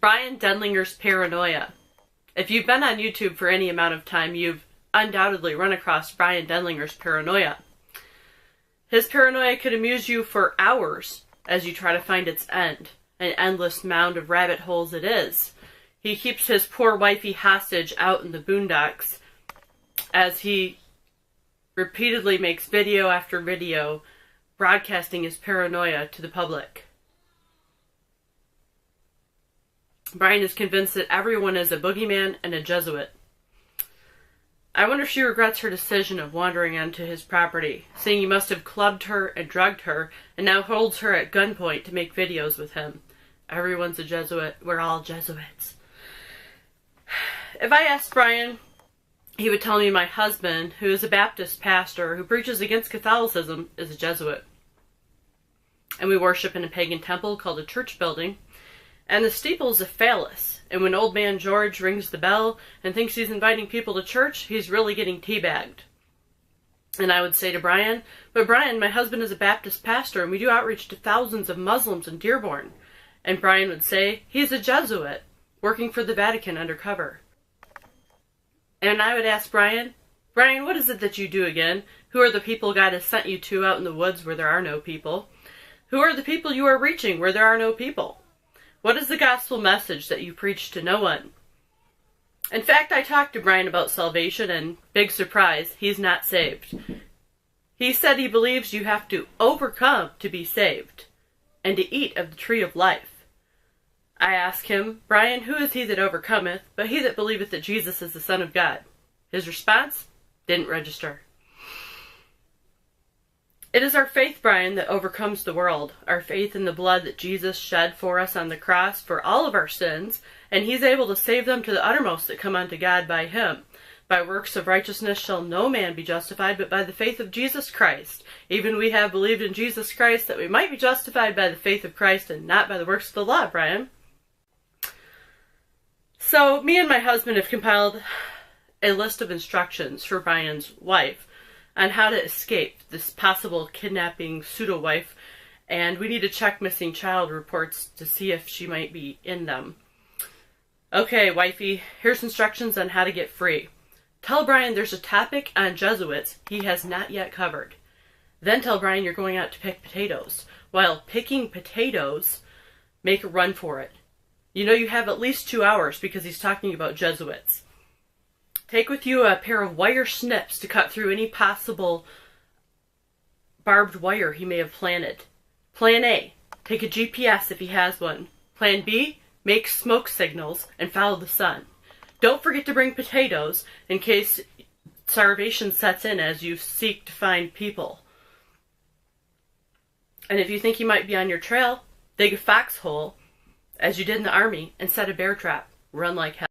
Brian Denlinger's Paranoia. If you've been on YouTube for any amount of time, you've undoubtedly run across Brian Denlinger's Paranoia. His paranoia could amuse you for hours as you try to find its end, an endless mound of rabbit holes it is. He keeps his poor wifey hostage out in the boondocks as he repeatedly makes video after video broadcasting his paranoia to the public. Brian is convinced that everyone is a boogeyman and a Jesuit. I wonder if she regrets her decision of wandering onto his property, seeing he must have clubbed her and drugged her, and now holds her at gunpoint to make videos with him. Everyone's a Jesuit. We're all Jesuits. If I asked Brian, he would tell me my husband, who is a Baptist pastor who preaches against Catholicism, is a Jesuit. And we worship in a pagan temple called a church building, and the steeple is a phallus. And when old man George rings the bell and thinks he's inviting people to church, he's really getting teabagged. And I would say to Brian, but Brian, my husband is a Baptist pastor and we do outreach to thousands of Muslims in Dearborn. And Brian would say, he's a Jesuit, working for the Vatican undercover. And I would ask Brian, Brian, what is it that you do again? Who are the people God has sent you to out in the woods where there are no people? Who are the people you are reaching where there are no people? What is the gospel message that you preach to no one? In fact, I talked to Brian about salvation, and big surprise, he's not saved. He said he believes you have to overcome to be saved, and to eat of the tree of life. I asked him, Brian, who is he that overcometh, but he that believeth that Jesus is the Son of God? His response didn't register. It is our faith, Brian, that overcomes the world. Our faith in the blood that Jesus shed for us on the cross for all of our sins, and he's able to save them to the uttermost that come unto God by him. By works of righteousness shall no man be justified, but by the faith of Jesus Christ. Even we have believed in Jesus Christ, that we might be justified by the faith of Christ and not by the works of the law, Brian. So, me and my husband have compiled a list of instructions for Brian's wife on how to escape this possible kidnapping pseudo-wife, and we need to check missing child reports to see if she might be in them. Okay, wifey, here's instructions on how to get free. Tell Brian there's a topic on Jesuits he has not yet covered. Then tell Brian you're going out to pick potatoes. While picking potatoes, make a run for it. You know you have at least 2 hours because he's talking about Jesuits. Take with you a pair of wire snips to cut through any possible barbed wire he may have planted. Plan A, take a GPS if he has one. Plan B, make smoke signals and follow the sun. Don't forget to bring potatoes in case starvation sets in as you seek to find people. And if you think he might be on your trail, dig a foxhole, as you did in the army, and set a bear trap. Run like hell.